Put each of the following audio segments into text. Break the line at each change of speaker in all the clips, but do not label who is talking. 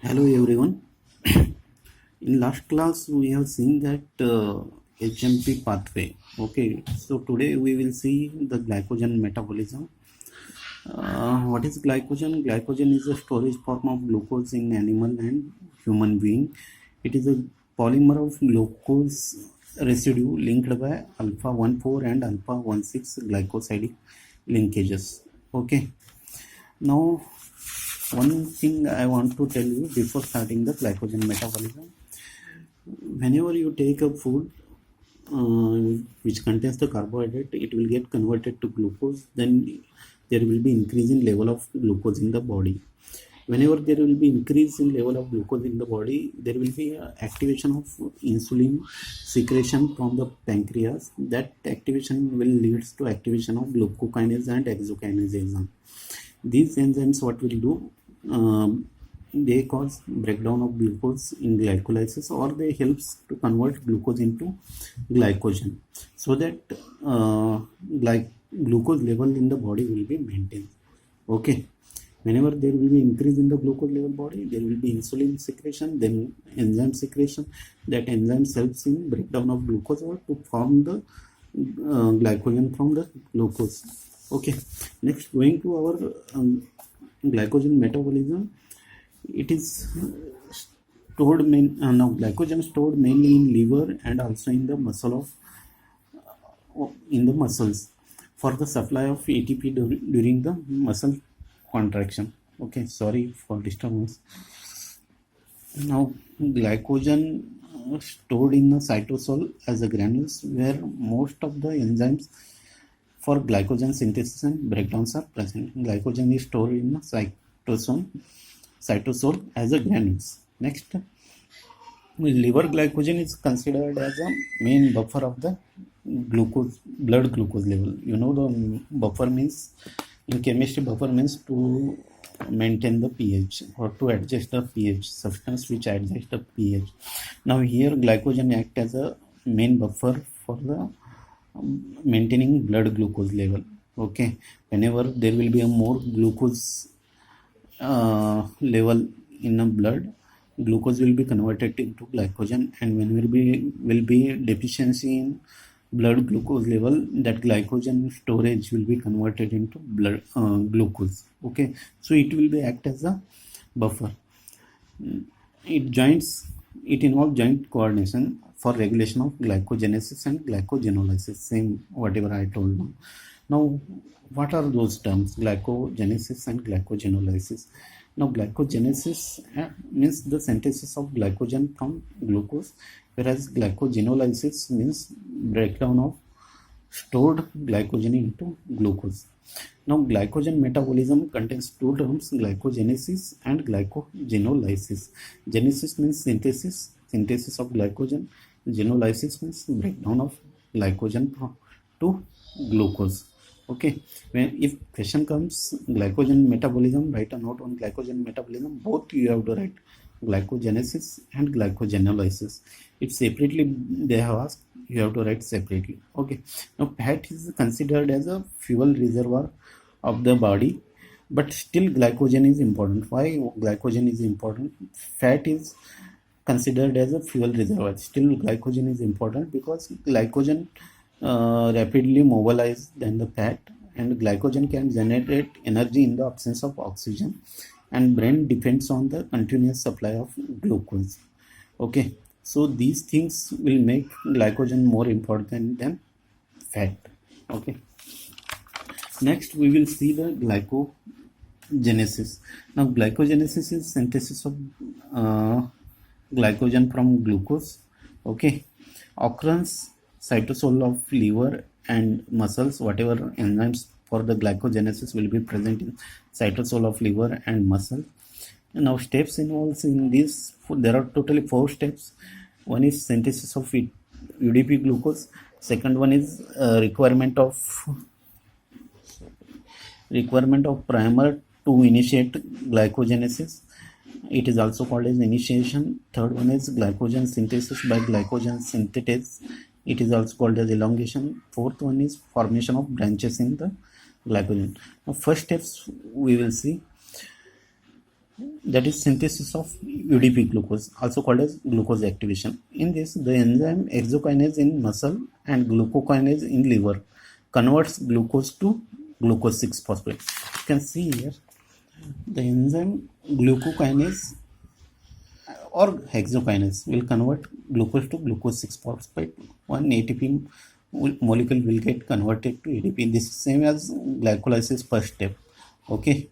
Hello everyone. In last class we have seen that HMP pathway. Okay, so today we will see the glycogen metabolism. What is glycogen? Glycogen is a storage form of glucose in animal and human being. It is a polymer of glucose residue linked by alpha 1,4 and alpha 1,6 glycosidic linkages. Okay, now one thing I want to tell you before starting the glycogen metabolism. Whenever you take a food which contains the carbohydrate, it will get converted to glucose. Then there will be increase in level of glucose in the body. Whenever there will be increase in level of glucose in the body, there will be activation of insulin secretion from the pancreas. That activation will leads to activation of glucokinase and exokinase enzyme. These enzymes what will do, they cause breakdown of glucose in glycolysis, or they helps to convert glucose into glycogen, so that glucose level in the body will be maintained. Okay, whenever there will be increase in the glucose level body, there will be insulin secretion, then enzyme secretion. That enzyme helps in breakdown of glucose or to form the glycogen from the glucose. Okay, next going to our glycogen metabolism. It is stored now glycogen stored mainly in liver and also in the muscles for the supply of ATP during the muscle contraction. Okay, sorry for disturbance. Now glycogen stored in the cytosol as a granules, where most of the enzymes for glycogen synthesis and breakdowns are present. Glycogen is stored in the cytosol as a granules. Next, liver glycogen is considered as a main buffer of the blood glucose level. You know, the buffer means in chemistry, buffer means to maintain the pH or to adjust the pH, substance which adjusts the pH. Now here glycogen act as a main buffer for the maintaining blood glucose level. Okay, whenever there will be a more glucose level in a blood, glucose will be converted into glycogen, and when will be deficiency in blood glucose level, that glycogen storage will be converted into blood glucose. Okay, so it will be act as a buffer. It involves joint coordination for regulation of glycogenesis and glycogenolysis, same whatever I told now. Now what are those terms, glycogenesis and glycogenolysis? Now glycogenesis means the synthesis of glycogen from glucose, whereas glycogenolysis means breakdown of stored glycogen into glucose. Now glycogen metabolism contains two terms, glycogenesis and glycogenolysis. Genesis means synthesis of glycogen. Genolysis means breakdown of glycogen to glucose. Okay, when if question comes glycogen metabolism, write a note on glycogen metabolism. Both you have to write glycogenesis and glycogenolysis. If separately they have asked, you have to write separately. Okay, now fat is considered as a fuel reservoir of the body, but still glycogen is important. Why glycogen is important? Fat is considered as a fuel reservoir, still glycogen is important because glycogen rapidly mobilize than the fat, and glycogen can generate energy in the absence of oxygen, and brain depends on the continuous supply of glucose. Okay, so these things will make glycogen more important than fat. Okay, next we will see the glycogenesis. Now glycogenesis is synthesis of glycogen from glucose. Okay, occurrence cytosol of liver and muscles. Whatever enzymes for the glycogenesis will be present in cytosol of liver and muscle. And now steps involved in this, there are totally 4 steps. One is synthesis of UDP glucose. Second one is requirement of primer to initiate glycogenesis. It is also called as initiation. Third one is glycogen synthesis by glycogen synthetase. It is also called as elongation. Fourth one is formation of branches in the glycogen. Now first steps we will see. that is synthesis of UDP glucose, also called as glucose activation. In this, the enzyme hexokinase in muscle and glucokinase in liver converts glucose to glucose 6-phosphate. You can see here the enzyme glucokinase or hexokinase will convert glucose to glucose 6-phosphate. One ATP molecule will get converted to ADP. This is same as glycolysis first step. Okay,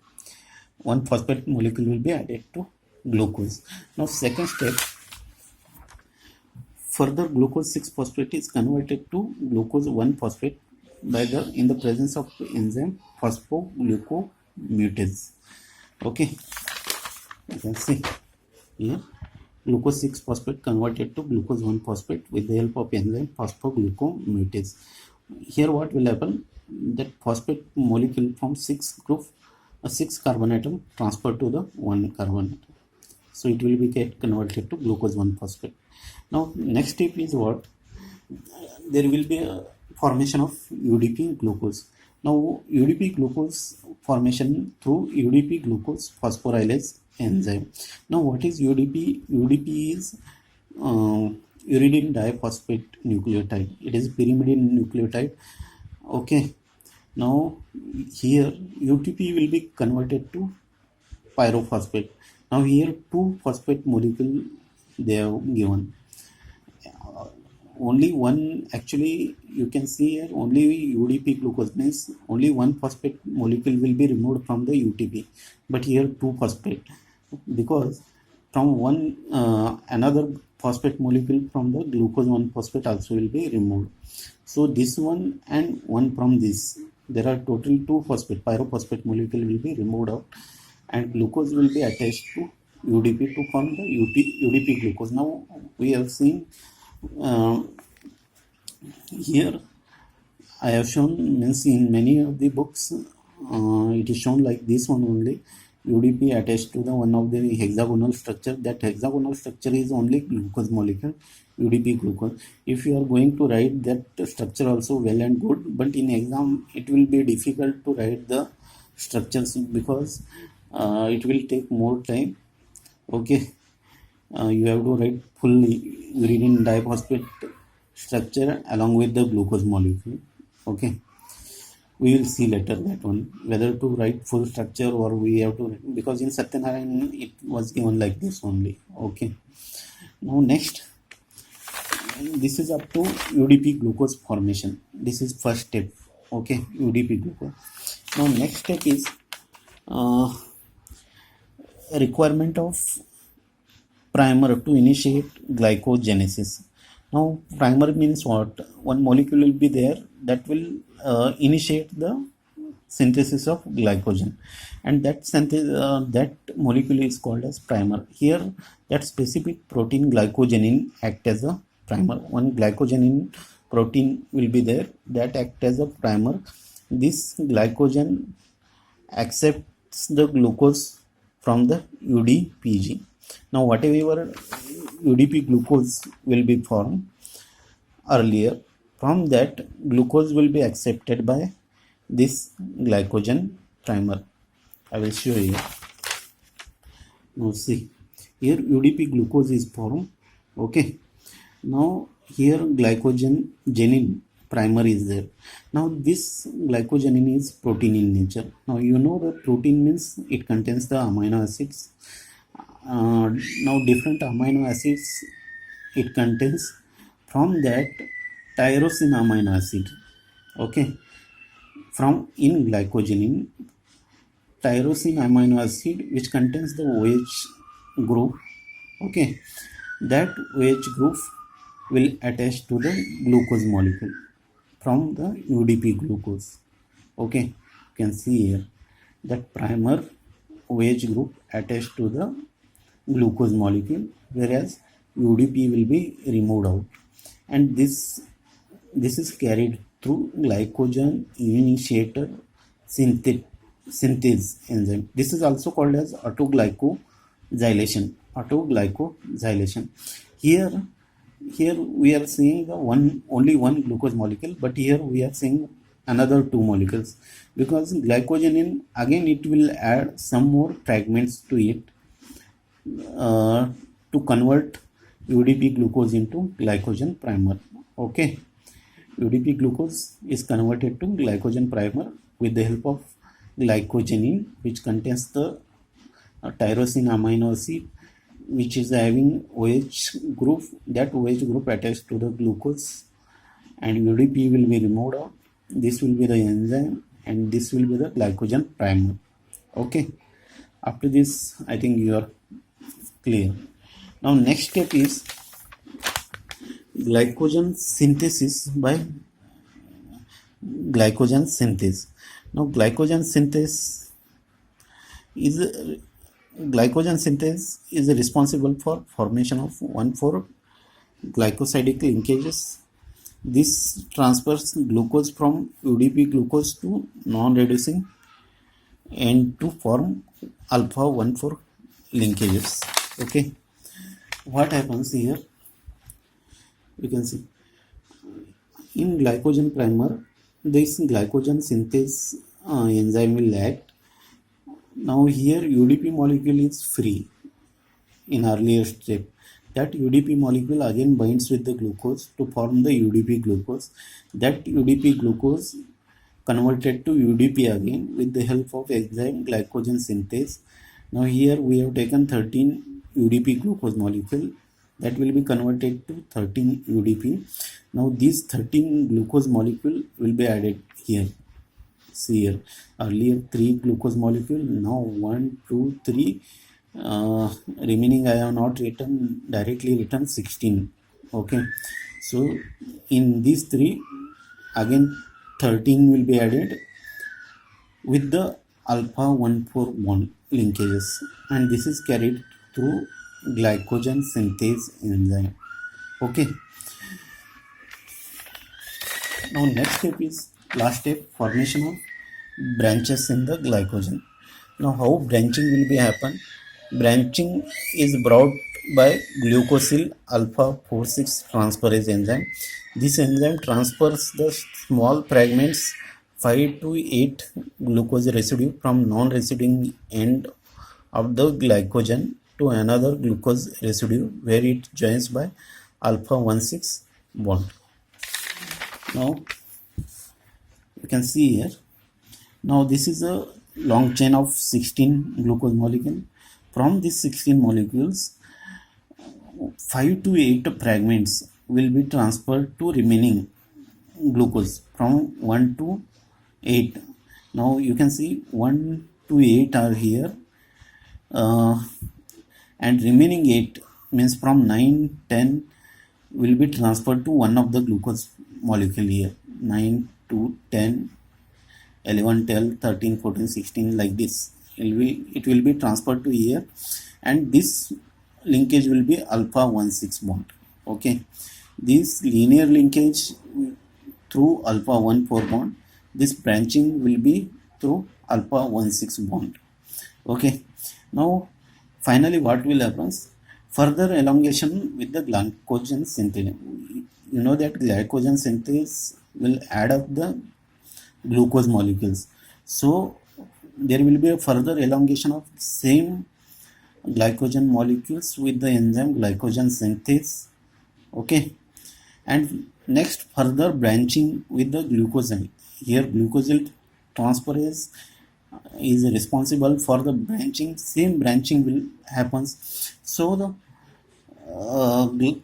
one phosphate molecule will be added to glucose. Now second step, further glucose 6-phosphate is converted to glucose 1-phosphate by the in the presence of enzyme phosphoglucomutase. Okay, you can see here glucose 6-phosphate converted to glucose 1-phosphate with the help of enzyme phosphoglucomutase. Here what will happen, that phosphate molecule from 6 carbon atom transferred to the 1 carbon atom, so it will be get converted to glucose 1-phosphate. Now next step is what, there will be a formation of UDP glucose. Now UDP glucose formation through UDP glucose phosphorylase enzyme. Now what is UDP? UDP is uridine diphosphate nucleotide. It is pyrimidine nucleotide. Okay, now here UTP will be converted to pyrophosphate. Now here 2 phosphate molecule they have given. Only one, actually you can see here only UDP glucose means only 1 phosphate molecule will be removed from the UTP, but here 2 phosphate, because from one another phosphate molecule from the glucose 1-phosphate also will be removed. So this one and one from this, there are total 2 phosphate pyrophosphate molecule will be removed out, and glucose will be attached to UDP to form the UDP glucose. Now we have seen here I have shown, means in many of the books it is shown like this one only, UDP attached to the one of the hexagonal structure. That hexagonal structure is only glucose molecule, UDP glucose. If you are going to write that structure also, well and good, but in exam it will be difficult to write the structures because it will take more time. Okay, you have to write full uridine diphosphate structure along with the glucose molecule. Okay, we will see later that one, whether to write full structure or we have to, because in Satyanarayan it was given like this only. Okay, now next, this is up to UDP glucose formation. This is first step. Okay, UDP glucose. Now next step is requirement of primer to initiate glycogenesis. Now primer means what? One molecule will be there that will initiate the synthesis of glycogen, and that molecule is called as primer. Here that specific protein glycogenin act as a primer. One glycogenin protein will be there that act as a primer. This glycogen accepts the glucose from the UDPG. Now whatever UDP glucose will be formed earlier, from that glucose will be accepted by this glycogen primer. I will show you. Now see, here UDP glucose is formed. Okay, now here glycogenin primer is there. Now this glycogenin is protein in nature. Now you know that protein means it contains the amino acids. Now different amino acids it contains, from that tyrosine amino acid. Okay, from in glycogenin, tyrosine amino acid which contains the OH group. Okay, that OH group will attach to the glucose molecule from the UDP glucose. Okay, you can see here that primer OH group attached to the glucose molecule, whereas UDP will be removed out, and this is carried through glycogen initiator synthase enzyme. This is also called as autoglycosylation. Here we are seeing the only one glucose molecule, but here we are seeing another 2 molecules, because glycogenin again it will add some more fragments to it. uh, to convert UDP glucose into glycogen primer. Okay, UDP glucose is converted to glycogen primer with the help of glycogenine, which contains the tyrosine amino acid, which is having OH group. That OH group attached to the glucose, and UDP will be removed out. This will be the enzyme, and this will be the glycogen primer. Okay, after this, I think you are clear. Now, next step is glycogen synthesis by glycogen synthase. Now, is glycogen synthase is responsible for formation of 1,4 glycosidic linkages. This transfers glucose from UDP glucose to non-reducing and to form alpha 1,4 linkages. Okay, what happens here? You can see in glycogen primer, this glycogen synthase enzyme will act. Now here UDP molecule is free in earlier step. That UDP molecule again binds with the glucose to form the UDP glucose. That UDP glucose converted to UDP again with the help of enzyme glycogen synthase. Now here we have taken 13 UDP glucose molecule that will be converted to 13 UDP. Now these 13 glucose molecule will be added here. See here, earlier 3 glucose molecule, now 1, 2, 3. Remaining I have not written, directly written 16. Okay, so in these 3 again 13 will be added with the alpha 1,4 bond linkages, and this is carried through glycogen synthase enzyme. Okay, now next step is last step, formation of branches in the glycogen. Now how branching will be happen? Branching is brought by glucosyl alpha 4,6 transferase enzyme. This enzyme transfers the small fragments 5 to 8 glucose residue from non-residing end of the glycogen to another glucose residue where it joins by alpha 1,6 bond. Now you can see here. Now this is a long chain of 16 glucose molecule. From these 16 molecules, 5 to 8 fragments will be transferred to remaining glucose from 1 to 8. Now you can see 1 to 8 are here, and remaining 8 means from 9, 10 will be transferred to one of the glucose molecule here. 9 to 10, 11, 12, 13, 14, 16, like this. It will be transferred to here, and this linkage will be alpha 1,6 bond. Okay, this linear linkage through alpha 1,4 bond. This branching will be through alpha 1,6 bond. Okay, now finally what will happen? Further elongation with the glycogen synthase. You know that glycogen synthase will add up the glucose molecules, so there will be a further elongation of same glycogen molecules with the enzyme glycogen synthase. Okay, and next further branching with the glucosyl. Here glucosyl transferase is responsible for the branching. Same branching will happens, so the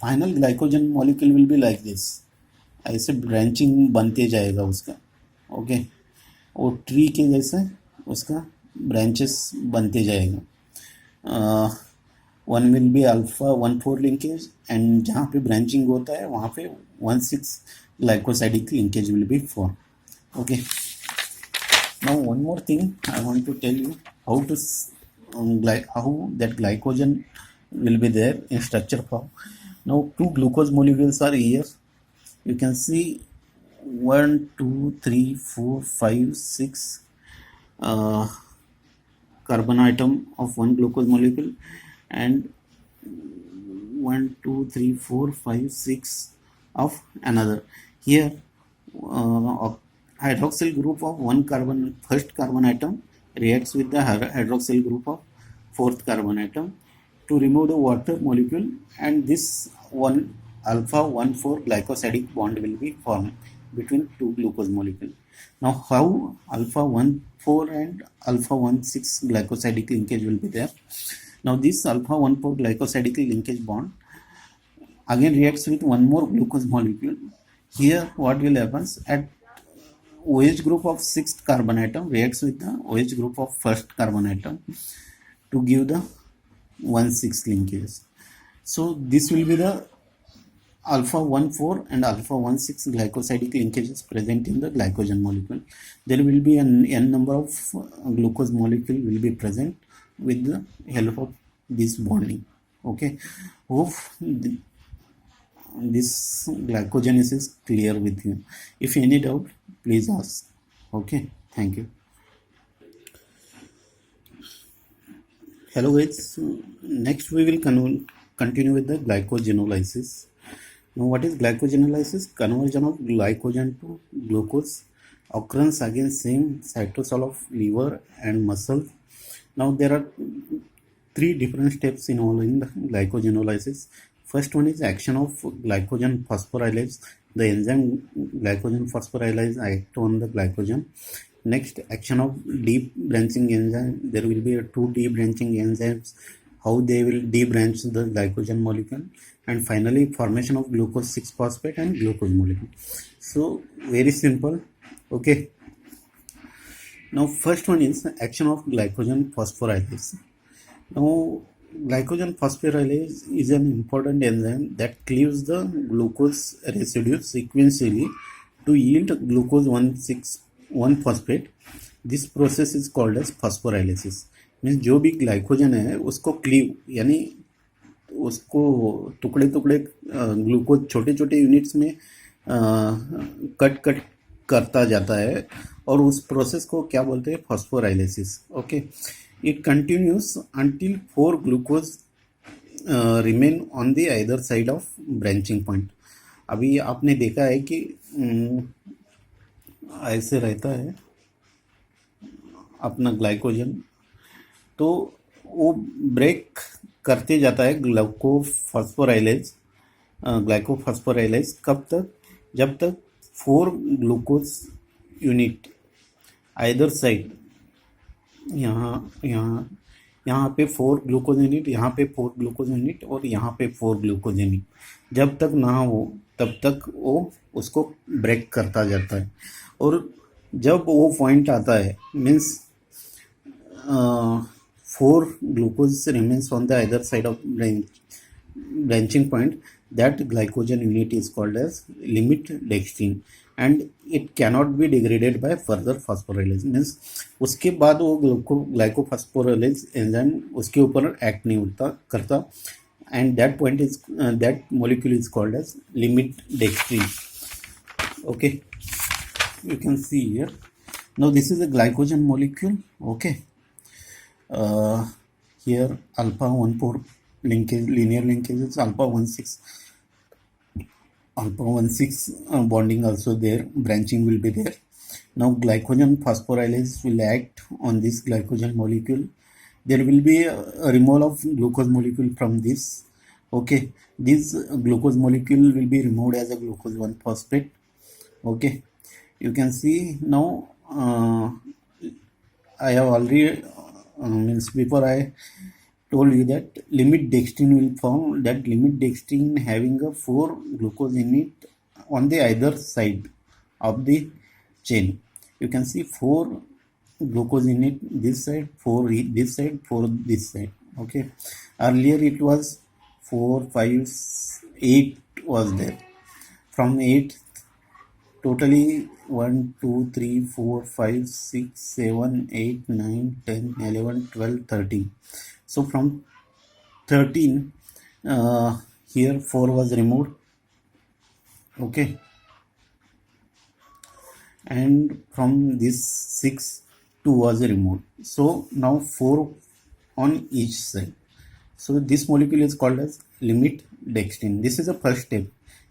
final glycogen molecule will be like this. ऐसे branching बनते जाएगा उसका. Okay, और tree के जैसे उसका branches बनते जाएगा. One will be alpha 1,4 linkage, and जहाँ पे ब्रांचिंग होता है वहाँ पे 1,6 glycosidic linkage will be form. Okay, now one more thing I want to tell you how to how that glycogen will be there in structure form. Now 2 glucose molecules are here. You can see 1, 2, 3, 4, 5, 6 carbon atom of one glucose molecule, and 1, 2, 3, 4, 5, 6 of another. Here hydroxyl group of first carbon atom reacts with the hydroxyl group of fourth carbon atom to remove the water molecule, and this one alpha 1,4 glycosidic bond will be formed between two glucose molecule. Now how alpha 1,4 and alpha 1,6 glycosidic linkage will be there? Now this alpha 1,4 glycosidic linkage bond again reacts with one more glucose molecule. Here what will happen at OH group of sixth carbon atom reacts with the OH group of first carbon atom to give the 1,6 linkage. So this will be the alpha 1,4 and alpha 1,6 glycosidic linkages present in the glycogen molecule. There will be an n number of glucose molecule will be present with the help of this bonding. Okay, hope this glycogenesis is clear with you. If any doubt, please ask. Okay, thank you. Hello guys, next we will continue with the glycogenolysis. Now what is glycogenolysis? Conversion of glycogen to glucose occurs again same cytosol of liver and muscle. Now there are three different steps involved in the glycogenolysis. First one is action of glycogen phosphorylase. The enzyme glycogen phosphorylase act on the glycogen. Next, action of deep branching enzyme. There will be two deep branching enzymes, how they will debranch the glycogen molecule, and finally formation of glucose 6-phosphate and glucose molecule. So very simple. Okay, now first one is action of glycogen phosphorylase. Now glycogen phosphorylase is an important enzyme that cleaves the glucose residue sequentially to yield glucose 1,6,1-phosphate. This process is called as phosphorylasis. Means जो भी glycogen है उसको cleave यानी उसको टुकड़े टुकड़े glucose छोटे छोटे यूनिट्स में कट करता जाता है और उस प्रोसेस को क्या बोलते हैं? Phosphorolysis. Okay, it continues until 4 glucose remain on the either side of branching point. अभी आपने देखा है कि ऐसे रहता है अपना ग्लाइकोजन, तो वो ब्रेक करते जाता है ग्लाइकोफॉस्फोराइलेज. कब तक? जब तक 4 ग्लूकोज यूनिट आइदर साइड, यहाँ पे 4 ग्लूकोज यूनिट, यहाँ पे 4 ग्लूकोज यूनिट और यहाँ पे 4 ग्लूकोज यूनिट जब तक ना हो तब तक वो उसको ब्रेक करता जाता है. और जब वो पॉइंट आता है means 4 glucose remains on the either side of branching point, that glycogen unit is called as limit dextrin and it cannot be degraded by further phosphorylase. Means उसके बाद वो glycophosphorylase enzyme उसके ऊपर act नहीं करता and that point is that molecule is called as limit dextrin. Okay, you can see here. Now this is a glycogen molecule. Okay, here alpha 1,4 linkage, linear linkages, alpha 1,6 bonding also there, branching will be there. Now glycogen phosphorylase will act on this glycogen molecule. There will be a removal of glucose molecule from this. Okay, this glucose molecule will be removed as a glucose 1-phosphate. Okay, you can see now. I have already means before I told you that limit dextrin will form. That limit dextrin having a 4 glucose unit on the either side of the chain. You can see 4 glucose unit this side, 4 this side, 4 this side. Okay, earlier it was 4, 5, 8 was there. From 8 totally 1, 2, 3, 4, 5, 6, 7, 8, 9, 10, 11, 12, 13. So from 13 here 4 was removed. Okay, and from this 6 2 was removed. So now 4 on each side. So this molecule is called as limit dextrin. This is the first step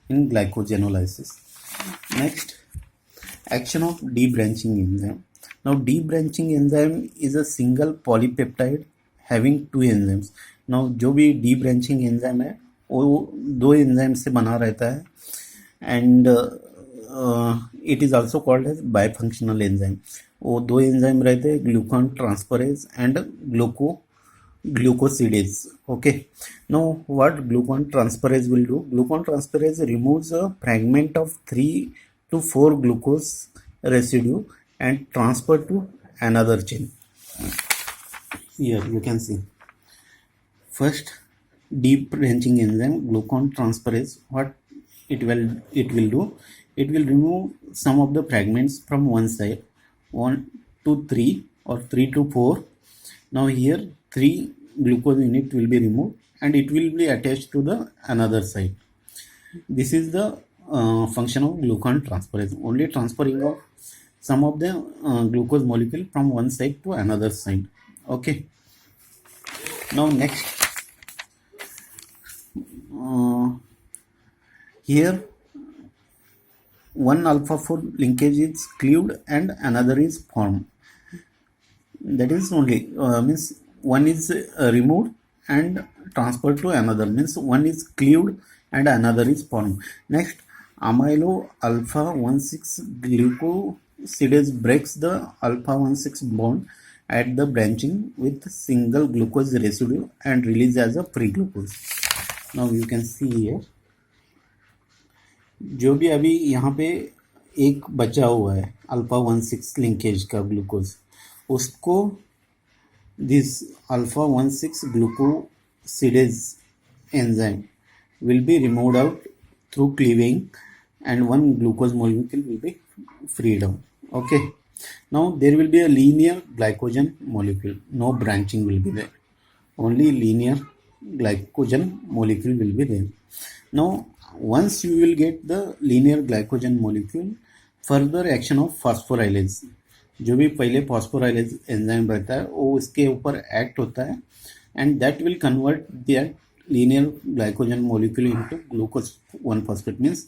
in glycogenolysis. Next, action of debranching enzyme. Now debranching enzyme is a single polypeptide having 2 enzymes. Now जो भी D branching enzyme है वो दो enzyme से बना रहता है, and it is also called as bifunctional enzyme. वो दो एंजाइम रहते हैं, glucan transferase and glucosidase. Okay, now what glucon transferase will do? Glucon transferase removes a fragment of 3 to 4 glucose residue and transfer to another chain. Here you can see first deep branching enzyme glucon transferase. What it will do, it will remove some of the fragments from one side, 1 to 3 or 3 to 4. Now here 3 glucose unit will be removed and it will be attached to the another side. This is the function of glucon transferase, only transferring of some of the glucose molecule from one side to another side. Okay, now next here one alpha 4 linkage is cleaved and another is formed. That is only means one is removed and transferred to another, means one is cleaved and another is formed. Next, amylo alpha 1,6 glucosidase breaks the alpha 1,6 bond at the branching with single glucose residue and release as a free glucose. Now you can see here जो भी अभी यहाँ पे एक बचा हुआ है alpha 1,6 linkage का ग्लूकोज, उसको this alpha 1,6 glucosidase enzyme will be removed out through cleaving and one glucose molecule will be freed out. Okay, now there will be a linear glycogen molecule, no branching will be there, only linear glycogen molecule will be there. Now once you will get the linear glycogen molecule, further action of phosphorylase, जो भी पहले phosphorylase enzyme रहता है वो इसके ऊपर act होता है and that will convert that linear glycogen molecule into glucose 1-phosphate, means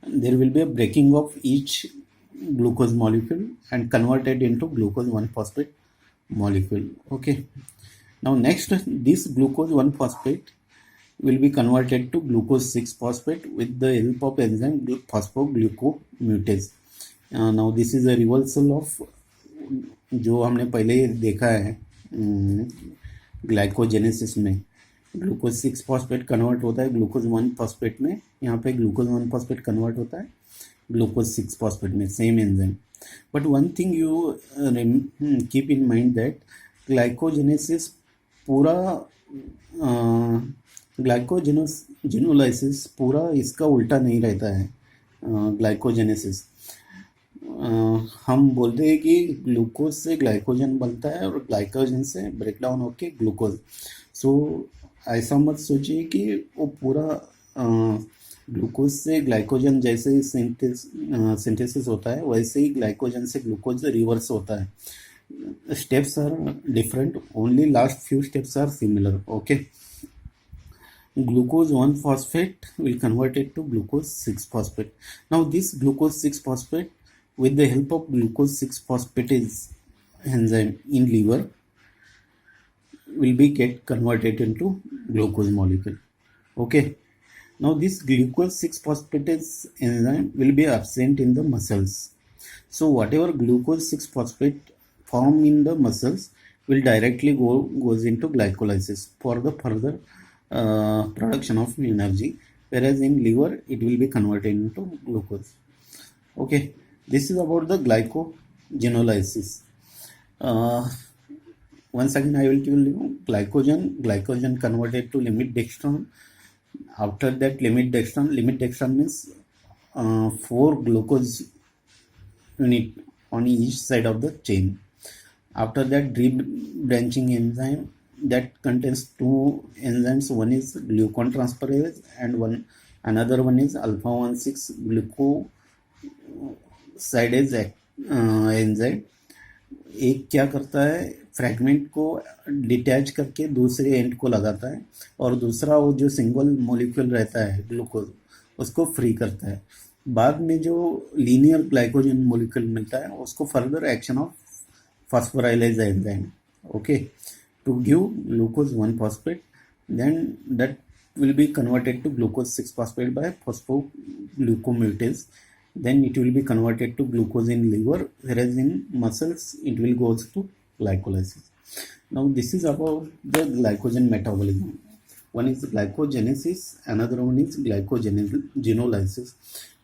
there will be a breaking off each glucose molecule and converted into glucose 1-phosphate molecule. Okay, now next this glucose 1-phosphate will be converted to glucose 6-phosphate with the help of enzyme phosphoglucomutase. Now this is a reversal of जो हमने पहले देखा है glycogenesis में glucose 6-phosphate convert होता है glucose 1-phosphate में, यहाँ पे ग्लूकोज 1-phosphate कन्वर्ट होता है ग्लूकोज 6-phosphate में, same enzyme. But one thing you keep in mind that glycogenesis पूरा ग्लाइकोजेनोलाइसिस पूरा इसका उल्टा नहीं रहता है. ग्लाइकोजेनेसिस हम बोलते हैं कि ग्लूकोज से ग्लाइकोजन बनता है और ग्लाइकोजन से ब्रेक डाउन होके ग्लूकोज. सो ऐसा मत सोचिए कि वो पूरा ग्लूकोज से ग्लाइकोजन जैसे ही सिंथेसिस होता है वैसे ही ग्लाइकोजन से ग्लूकोज रिवर्स होता है. Steps are different, only last few steps are similar. Okay, glucose 1-phosphate will convert it to glucose 6-phosphate. Now this glucose 6-phosphate with the help of glucose 6-phosphatase enzyme in liver will be get converted into glucose molecule. Okay, now this glucose 6-phosphatase enzyme will be absent in the muscles. So whatever glucose 6-phosphate form in the muscles will directly goes into glycolysis for the further production of energy, whereas in liver it will be converted into glucose. Okay, this is about the glycogenolysis. Once again I will tell you, glycogen converted to limit dextran. After that limit dextran means 4 glucose unit on each side of the chain. After that deep branching enzyme that contains 2 enzymes, one is glucon transferase and another one is alpha 1,6 glucosidase enzyme. एक क्या करता है, fragment को detach करके दूसरे and को लगाता है और दूसरा वो जो सिंगल मॉलिक्यूल रहता है ग्लूकोज उसको फ्री करता है. बाद में जो लीनियर ग्लाइकोजन मॉलिक्यूल मिलता है उसको further action of phosphorylase enzyme. Okay, to give glucose 1-phosphate then that will be converted to glucose 6-phosphate by phosphoglucomatase. Then it will be converted to glucose in liver, whereas in muscles it will go to glycolysis. Now this is about the glycogen metabolism. One is glycogenesis, another one is glycogenolysis.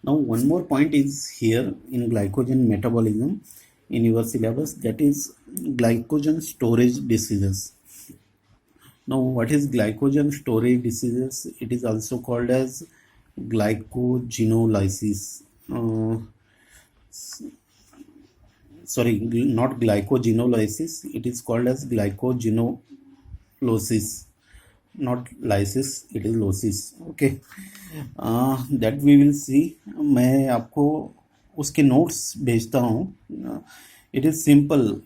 Now one more point is here in glycogen metabolism in your syllabus, that is glycogen storage diseases. Now, what is glycogen storage diseases? It is also called as glycogenolysis. Sorry, not glycogenolysis. It is called as glycogenolosis. Not lysis, it is losis. Okay, that we will see. मैं आपको उसके notes भेजता हूँ. It is simple.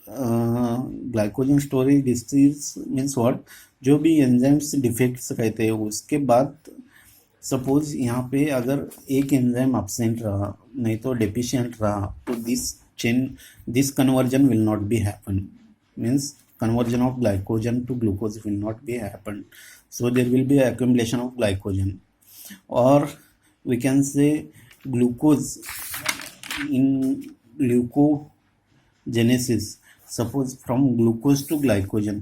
Glycogen storage disease means what, जो भी enzymes defects कहते हैं उसके बाद सपोज यहाँ पे अगर एक एंजाइम एब्सेंट रहा, नहीं तो डेफिशिएंट रहा, तो this conversion will not be happen. Means conversion of glycogen to glucose will not be happen. So there will be accumulation of glycogen, or we can say glucose in glucogenesis. Suppose from glucose to glycogen,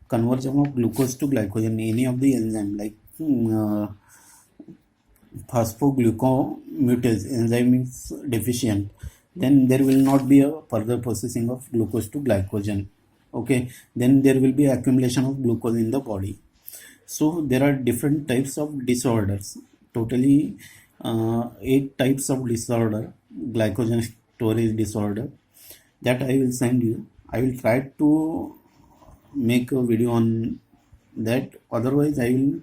conversion of glucose to glycogen, any of the enzyme like phosphoglucomatase enzyme is deficient, then there will not be a further processing of glucose to glycogen. Okay, then there will be accumulation of glucose in the body. So there are different types of disorders, totally 8 types of disorder, glycogen storage disorder, that I will send you. I will try to make a video on that, otherwise I will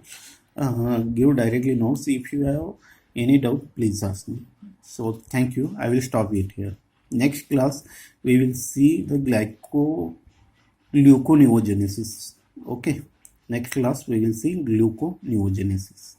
give directly notes. If you have any doubt, please ask me. So thank you. I will stop it here. Next class we will see the gluconeogenesis. Okay, next class we will see gluconeogenesis.